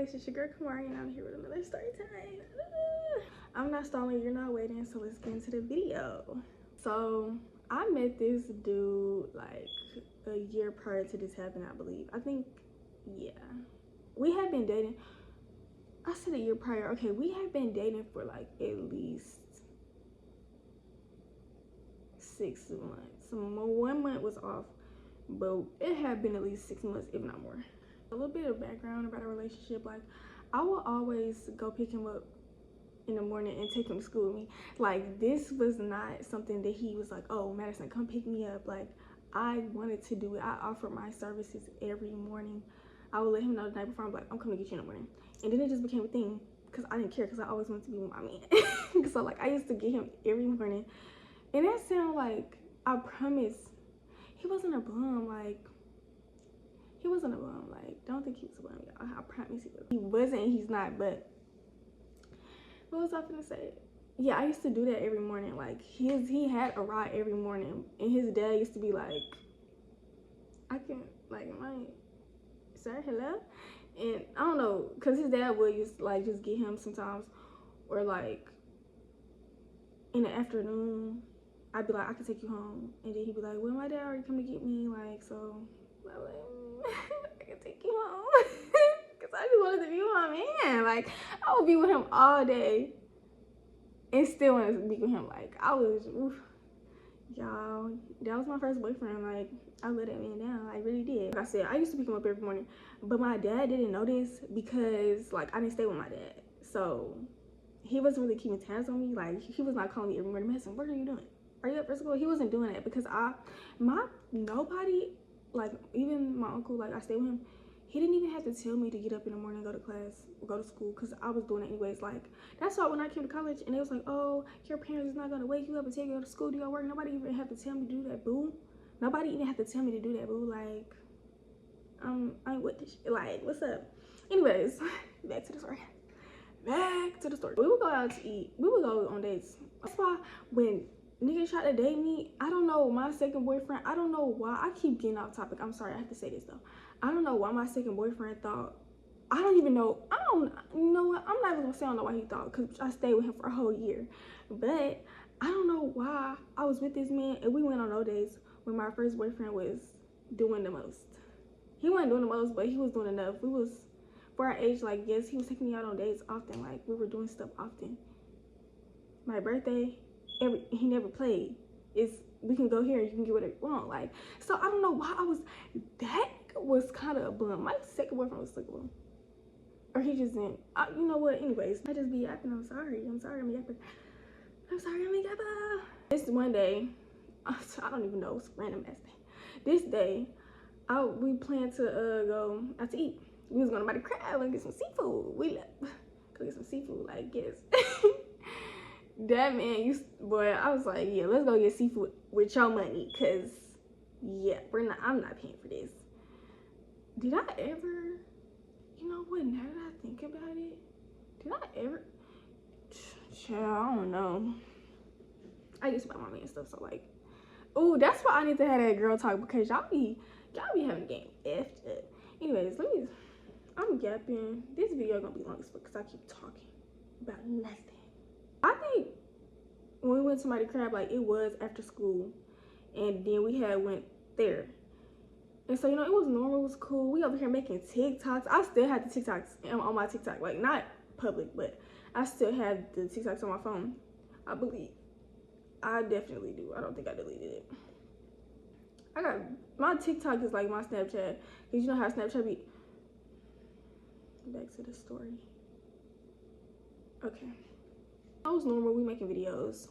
guys, it's your girl Ky'mari and I'm here with another story time. I'm not stalling, you're not waiting, so let's get into the video. So I met this dude like a year prior to this happening, I believe. I think, yeah. We had been dating, I said a year prior, okay, we had been dating for like at least 6 months. So 1 month was off, but it had been at least 6 months, if not more. A little bit of background about our relationship. Like, I will always go pick him up in the morning and take him to school with me. Like, this was not something that he was like, oh, Madison, come pick me up. Like, I wanted to do it. I offered my services every morning. I would let him know the night before. I'm like, I'm coming to get you in the morning. And then it just became a thing because I didn't care, because I always wanted to be with my man. So like, I used to get him every morning. And that sounded like, I promise, he wasn't a bum. Like, he wasn't a bum. Like, don't think he was a bum, y'all. I promise he was. He wasn't, he's not, but what was I gonna say? Yeah, I used to do that every morning. Like, he had a ride every morning, and his dad used to be like, I can, like, am I, sir, hello? And I don't know, because his dad would just, like, just get him sometimes, or like, in the afternoon, I'd be like, I can take you home, and then he'd be like, well, my dad already come to get me, like, so, I'm like, I can take you home, because I just wanted to be with my man. Like, I would be with him all day, and still want to be with him. Like, I was, oof, y'all, that was my first boyfriend. Like, I let that man down, I really did. Like I said, I used to pick him up every morning, but my dad didn't know this because, like, I didn't stay with my dad, so he wasn't really keeping tabs on me. Like, he was not calling me every morning, Madison, what are you doing? Are you up for school? He wasn't doing that because nobody, like, even my uncle, like, I stayed with him, he didn't even have to tell me to get up in the morning and go to class or go to school, because I was doing it anyways. Like, that's why when I came to college and they was like, oh, your parents is not going to wake you up and take you to school, do your work, nobody even have to tell me to do that, boo. Nobody even have to tell me to do that, boo. Like, I ain't with this shit. Like, what's up? Anyways, back to the story. We would go out to eat. We would go on dates. That's why when niggas try to date me, I don't know, my second boyfriend, I don't know why, I keep getting off topic, I'm sorry, I have to say this though. I don't know why my second boyfriend thought, you know what, I'm not even gonna say I don't know why he thought, because I stayed with him for a whole year. But I don't know why I was with this man and we went on no dates when my first boyfriend was doing the most. He wasn't doing the most, but he was doing enough. We was, for our age, like, yes, he was taking me out on dates often. Like, we were doing stuff often. My birthday, he never played. We can go here and you can get whatever you want. Like, so I don't know why that was kind of a bum. My second boyfriend was like a bum. Or he just didn't, you know what, anyways. I just be yapping, I'm sorry, I'm yapping. I'm yapping. This one day, I don't even know, it's random ass day. This day, we planned to go out to eat. We was gonna buy the crab and get some seafood. We left, go get some seafood, like, yes. That man, boy, I was like, yeah, let's go get seafood with your money, cause yeah, I'm not paying for this. Did I ever, you know what, now that I think about it, did I ever, child, I don't know. I used to buy my man stuff, so like, oh, that's why I need to have that girl talk, because y'all be having the game effed up. Anyways, I'm gapping. This video gonna be long as fuck because I keep talking about nothing. I think when we went to Mighty Crab, like, it was after school, and then we went there. And so, you know, it was normal, it was cool. We over here making TikToks. I still have the TikToks on my TikTok, like, not public, but I still have the TikToks on my phone, I believe. I definitely do. I don't think I deleted it. My TikTok is like my Snapchat, because you know how Snapchat be. Back to the story. Okay. That was normal, we making videos.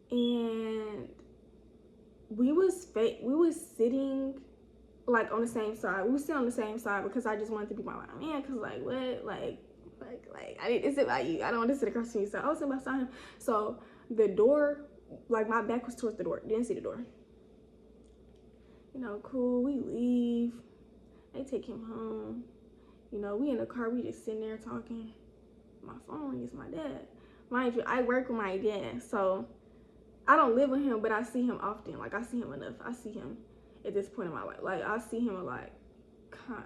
And we was sitting, like, on the same side. We was sitting on the same side because I just wanted to be my man, because, like, what? Like, I didn't sit by you. I don't want to sit across from you. So I was sitting beside him. So the door, like, my back was towards the door. Didn't see the door. You know, cool, we leave. They take him home. You know, we in the car, we just sitting there talking. My phone rings, my dad. Mind you, I work with my dad, so I don't live with him, but I see him often. Like, I see him enough. I see him at this point in my life. Like, I see him a lot,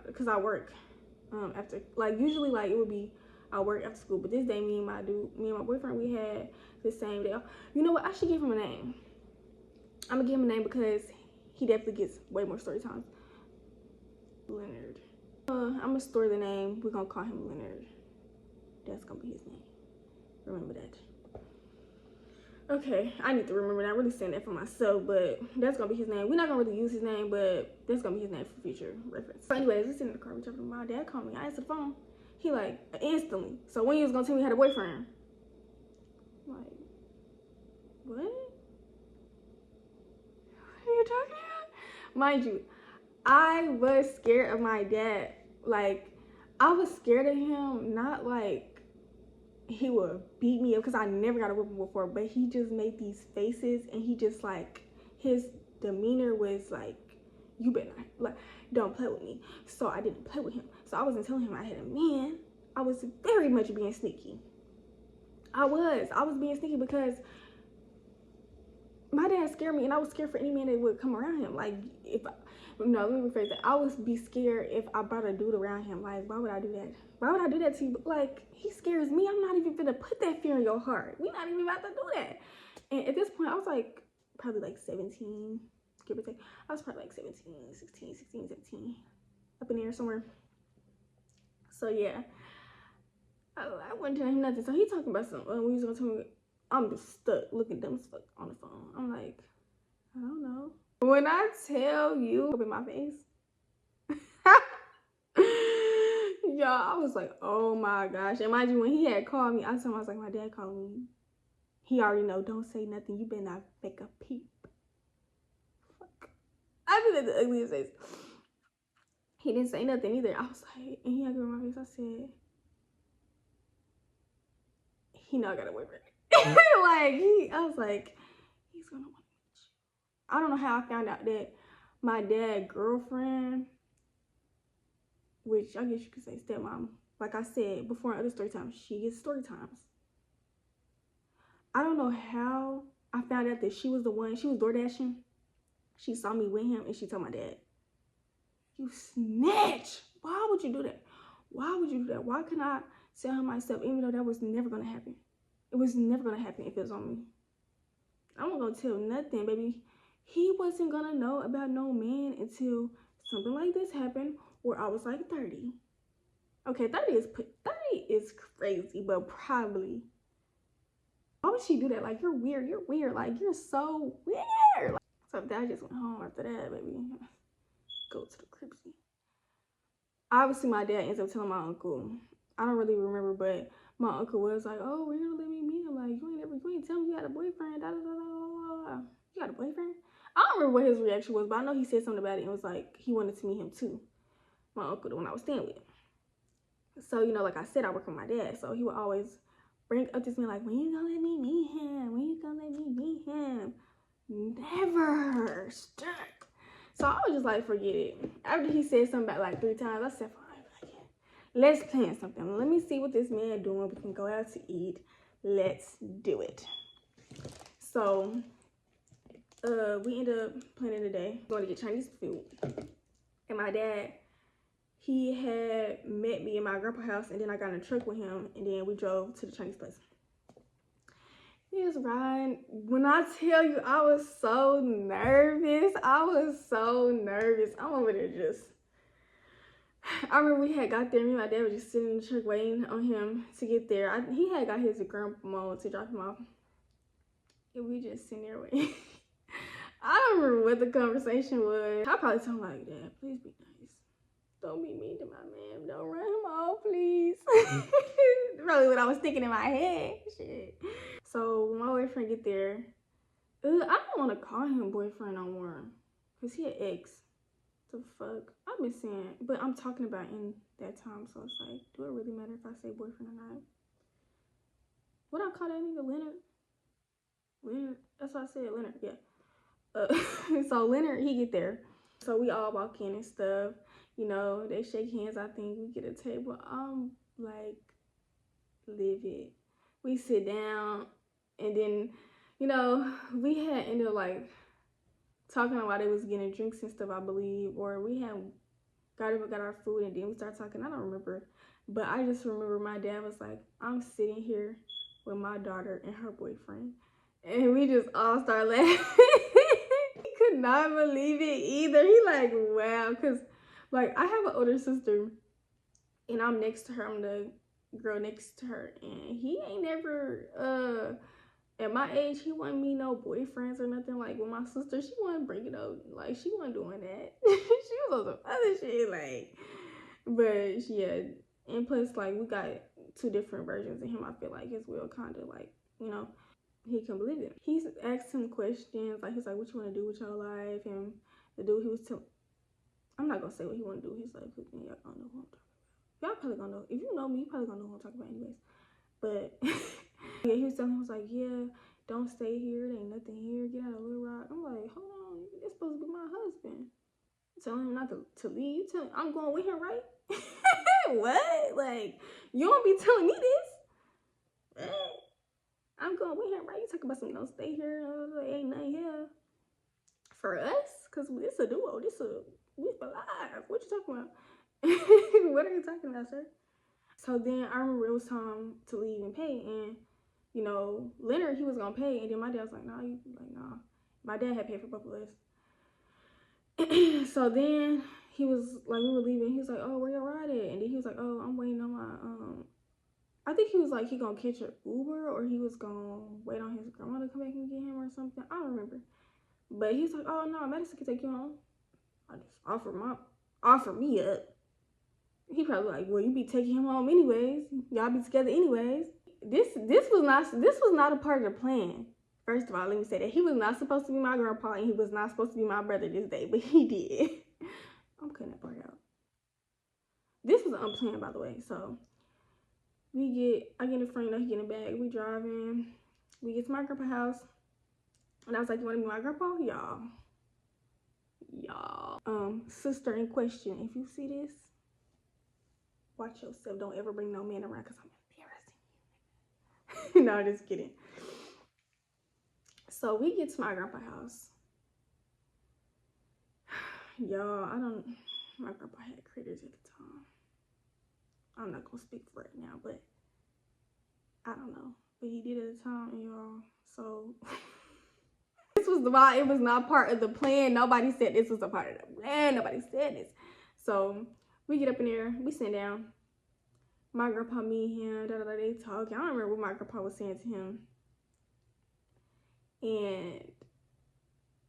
because I work. After, like, usually, like, it would be I work after school, but this day, me and my boyfriend, we had the same day. You know what? I should give him a name. I'm gonna give him a name because he definitely gets way more story times. Leonard. I'm gonna store the name. We're gonna call him Leonard. That's gonna be his name. Remember that. Okay, I need to remember that. I'm really saying that for myself, but that's gonna be his name. We're not gonna really use his name, but that's gonna be his name for future reference. So anyways, we sitting in the car, we talking. My dad called me. I answered the phone. He like instantly. So when you was gonna tell me you had a boyfriend? I'm like, what? What are you talking about? Mind you, I was scared of my dad. Like, I was scared of him, not like he would beat me up, because I never got a whipping before, but he just made these faces, and he just, like, his demeanor was like, you better not, like, don't play with me. So I didn't play with him. So I wasn't telling him I had a man. I was very much being sneaky. I was being sneaky because my dad scared me, and I was scared for any man that would come around him. Like, let me rephrase that. I would be scared if I brought a dude around him. Like, why would I do that? Why would I do that to you? Like, he scares me. I'm not even gonna put that fear in your heart. We're not even about to do that. And at this point, I was like, probably like 17, give or take. I was probably like 17, 16, 16, 17, up in there somewhere. So yeah, I wouldn't tell him nothing. So he talking about something. When he was gonna tell me, I'm just stuck looking dumb as fuck on the phone. I'm like, I don't know. When I tell you, in my face, y'all, I was like, oh my gosh. And mind you, when he had called me, I told him, I was like, my dad called me. He already know, don't say nothing. You better not make a peep. Fuck. I did the ugliest face. He didn't say nothing either. I was like, and he had to in my face. I said, he know I got a boyfriend. I was like, he's gonna want to meet you. I don't know how I found out that my dad's girlfriend, which I guess you could say stepmom, like I said before in other story times, she gets story times. I don't know how I found out that she was the one. She was door dashing. She saw me with him, and she told my dad, you snitch. Why would you do that? Why would you do that? Why couldn't I tell him myself, even though that was never gonna happen? It was never gonna happen if it was on me. I'm not gonna tell nothing, baby. He wasn't gonna know about no man until something like this happened, where I was like 30. Okay, 30 is crazy, but probably. Why would she do that? Like, you're weird. You're weird. Like, you're so weird. Like, so dad just went home after that, baby. Go to the crib. Obviously, my dad ends up telling my uncle. I don't really remember, but my uncle was like, oh, we're gonna let me meet him. Like, you ain't tell me you had a boyfriend. Da, da, da, da, da. You got a boyfriend? I don't remember what his reaction was, but I know he said something about it and was like, he wanted to meet him too. My uncle, the one I was staying with. So, you know, like I said, I work with my dad. So he would always bring up this man like, when you gonna let me meet him? When you gonna let me meet him? Never. Stuck. So I was just like, forget it. After he said something about like 3 times, I said, fine, let's plan something. Let me see what this man doing. We can go out to eat. Let's do it. So we ended up planning a day, going to get Chinese food. And my dad, he had met me in my grandpa's house, and then I got in a truck with him, and then we drove to the Chinese place. He was riding. When I tell you, I was so nervous. I'm over there just. I remember we had got there, me and my dad were just sitting in the truck waiting on him to get there. He had got his grandma to drop him off. And we just sitting there waiting. I don't remember what the conversation was. I probably told him like, Dad, please be nice. Don't be mean to my man. Don't run him off, please. Probably what I was thinking in my head. Shit. So when my boyfriend get there, I don't want to call him boyfriend no more. Because he an ex. The fuck? I've been saying, but I'm talking about in that time, so it's like, do it really matter if I say boyfriend or not? What I call that nigga? Leonard? That's what I said, Leonard, yeah. So Leonard, he get there. So we all walk in and stuff. You know, they shake hands, I think. We get a table. I'm like, livid. We sit down, and then, you know, we had ended up like talking about they was getting drinks and stuff, I believe, or we had got up and got our food, and then we started talking. I don't remember, but I just remember my dad was like, I'm sitting here with my daughter and her boyfriend, and we just all started laughing. He could not believe it either. He like, wow, because like I have an older sister, and I'm next to her. I'm the girl next to her, and he ain't never at my age, he wasn't me no boyfriends or nothing. Like with my sister, she wasn't bringing up, like she wasn't doing that. She was on some other shit, like. But yeah, and plus like we got two different versions of him. I feel like as well, kind of like, you know, he couldn't believe it. He's asked him questions like, he's like, what you want to do with your life? And the dude, he was telling, I'm not gonna say what he want to do. He's like, y'all don't know who I'm talking about. Y'all probably gonna know. If you know me, you probably gonna know who I'm talking about anyways. But yeah, he was telling him, he was like, yeah, don't stay here. There ain't nothing here. Get out of Little Rock. I'm like, hold on, it's supposed to be my husband. Telling him not to leave. You telling I'm going with him, right? What? Like, you don't be telling me this. What? I'm going with him, right? You talking about something, don't stay here. Ain't nothing here for us, because it's a duo. We for life. What you talking about? What are you talking about, sir? So then I remember it was time to leave and pay, and you know, Leonard, he was gonna pay, and then my dad was like, nah, nah. My dad had paid for both of us. So then he was like, we were leaving, he was like, oh, where y'all ride at? And then he was like, oh, I'm waiting on my I think he was like, he gonna catch an Uber, or he was gonna wait on his grandma to come back and get him or something. I don't remember. But he's like, oh no, Madison can take you home. I just offer me up. He probably like, well, you be taking him home anyways. Y'all be together anyways. This was not a part of the plan. First of all, let me say that he was not supposed to be my grandpa, and he was not supposed to be my brother this day, but he did. I'm cutting that part out. This was unplanned, by the way. So I get in the front, he get in the back, we driving, we get to my grandpa's house, and I was like, you want to be my grandpa? Y'all. Sister in question, if you see this, watch yourself. Don't ever bring no man around, because I'm embarrassing you. No, just kidding. So we get to my grandpa's house. Y'all, my grandpa had critters at the time. I'm not gonna speak for it now, but I don't know. But he did at the time, y'all. So this was why it was not part of the plan. Nobody said this was a part of the plan. Nobody said this. So we get up in there, we sit down. My grandpa, me, him, they talking. I don't remember what my grandpa was saying to him. And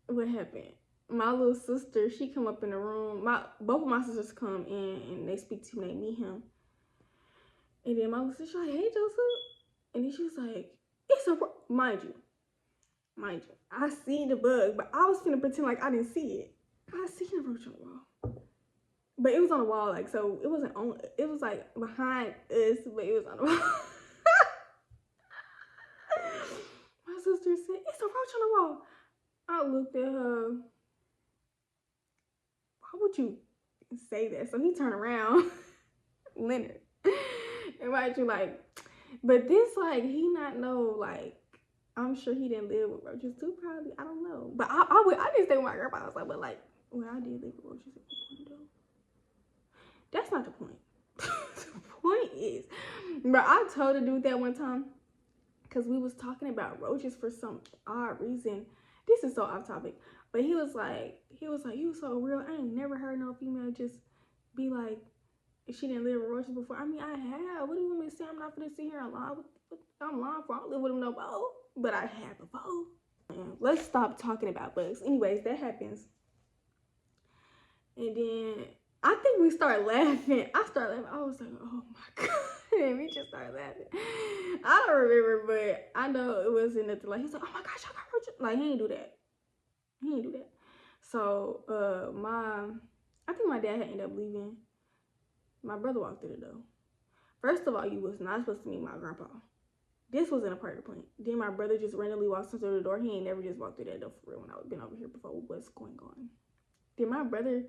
what happened? My little sister, she come up in the room. Both of my sisters come in and they speak to him, they meet him. And then my little sister like, hey, Joseph. And then she was like, it's a, mind you, I seen the bug, but I was finna pretend like I didn't see it. I seen a roach on the wall. But it was on the wall, like, so it wasn't on, it was like behind us, but it was on the wall. My sister said, it's a roach on the wall. I looked at her. Why would you say that? So he turned around, Leonard, and right, you like, but this, like, he not know, like, I'm sure he didn't live with roaches too, probably. I don't know. But I didn't stay with my grandpa. I was like, but like, well, I did live with roaches at one point, though. That's not the point. The point is, but I told a dude that one time, because we was talking about roaches for some odd reason. This is so off topic, but he was like, you so real. I ain't never heard no female just be like, if she didn't live with roaches before. I mean, I have. What do you want me to say? I'm not gonna sit here and lie. I'm lying for. I don't live with them no more, but I have before. Let's stop talking about bugs. Anyways, that happens, and then I think we started laughing. I started laughing. I was like, oh my god, and we just started laughing. I don't remember, but I know it wasn't nothing like, he's like, oh my gosh, I got roaches. Like, he ain't do that. So I think my dad had ended up leaving. My brother walked through the door. First of all, you was not supposed to meet my grandpa. This wasn't a part of the plan. Then my brother just randomly walks through the door. He ain't never just walked through that door for real when I've been over here before. What's going on? Did my dad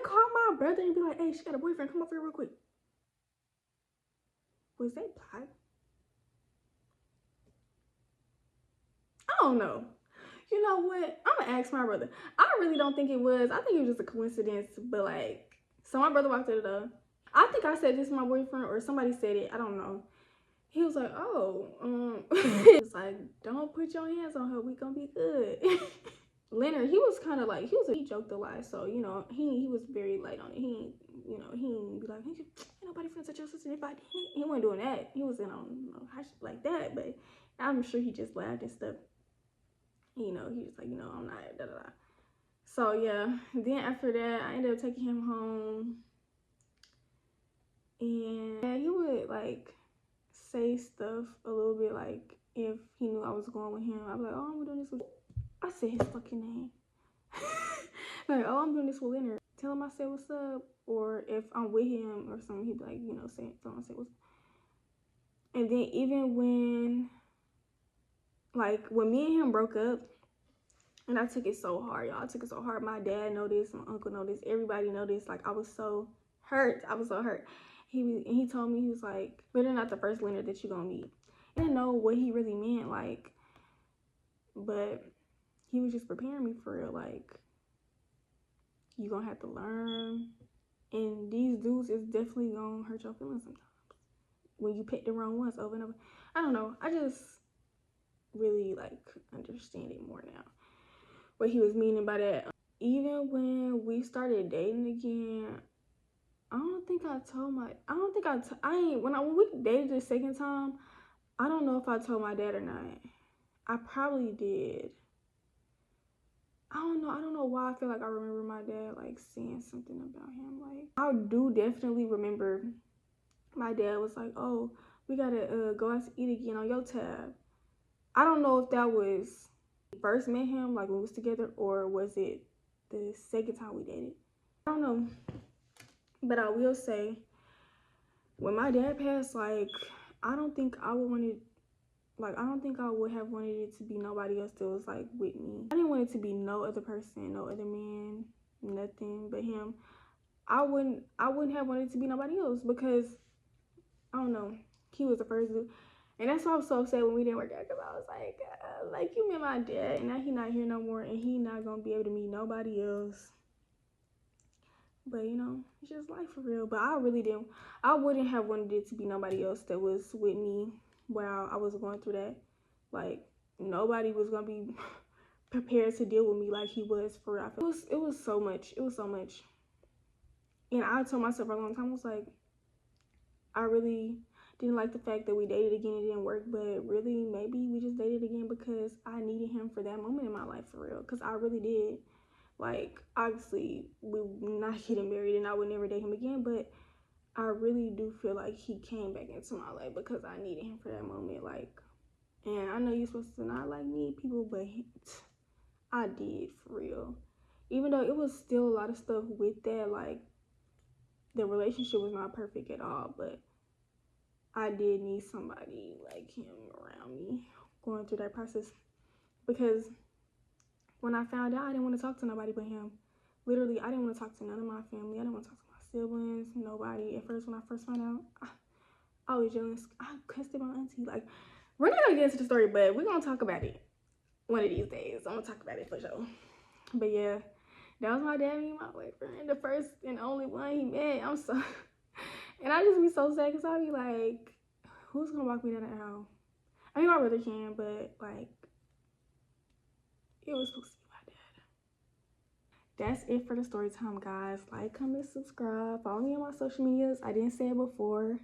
call my brother and be like, hey, she got a boyfriend, come over here real quick? Was that plot? I don't know. You know what? I'm gonna ask my brother. I really don't think it was. I think it was just a coincidence. But like, so my brother walked through the door. I think I said this to my boyfriend or somebody said it. I don't know. He was like, oh, he was like, don't put your hands on her. We gonna be good. Leonard, he was kind of like, he joked a lot. So, you know, he was very light on it. He ain't be like, ain't nobody finna touch your sister. If I did, he wasn't doing that. He wasn't on, like that. But I'm sure he just laughed and stuff. You know, he was like, I'm not, da da da. So, yeah. Then after that, I ended up taking him home. And yeah, he would, like, say stuff a little bit, like, if he knew I was going with him, I'd be like, oh, I'm doing this with, I said his fucking name. Like, oh, I'm doing this with Leonard. Tell him I said what's up. Or if I'm with him or something, he'd be like, tell him I said what's up. And then even when, like, when me and him broke up, and I took it so hard, y'all. I took it so hard. My dad noticed, my uncle noticed, everybody noticed. Like, I was so hurt. He told me, he was like, but they're not the first Leonard that you're gonna meet. I didn't know what he really meant, like, but he was just preparing me for real, like, you gonna have to learn. And these dudes is definitely gonna hurt your feelings sometimes when you pick the wrong ones over and over. I don't know. I just really, like, understand it more now. What he was meaning by that. Even when we started dating again, when we dated the second time, I don't know if I told my dad or not. I probably did. I don't know why I feel like I remember my dad, like, saying something about him. Like, I do definitely remember my dad was like, oh, we gotta go out to eat again on your tab. I don't know if that was first met him, like, when we was together, or was it the second time we dated. I don't know. But I will say, when my dad passed, like, I don't think I would have wanted it to be nobody else that was, like, with me. I didn't want it to be no other person, no other man, nothing but him. I wouldn't have wanted it to be nobody else because, I don't know, he was the first dude. And that's why I was so upset when we didn't work out, because I was like, you met my dad, and now he not here no more, and he not gonna be able to meet nobody else. But, it's just life for real. But I wouldn't have wanted it to be nobody else that was with me while I was going through that. Like, nobody was gonna be prepared to deal with me like he was for real. It was so much. It was so much. And I told myself for a long time, I was like, I really didn't like the fact that we dated again. It didn't work, but really maybe we just dated again because I needed him for that moment in my life for real. Because I really did. Like, obviously, we're not getting married and I would never date him again, but I really do feel like he came back into my life because I needed him for that moment. Like, and I know you're supposed to not, like, need people, but I did for real. Even though it was still a lot of stuff with that, like, the relationship was not perfect at all, but I did need somebody like him around me going through that process. Because when I found out, I didn't want to talk to nobody but him. Literally, I didn't want to talk to none of my family. I didn't want to talk to my siblings, nobody. At first, when I first found out, I was jealous. I cussed at my auntie. Like, we're not going to get into the story, but we're going to talk about it one of these days. I'm going to talk about it for sure. But yeah, that was my dad meeting my boyfriend. The first and only one he met. I'm so... And I just be so sad because I be like, who's going to walk me down the aisle? I mean, my brother can, but, like, it was supposed to be my dad. That's it for the story time, guys. Like, comment, subscribe. Follow me on my social medias. I didn't say it before.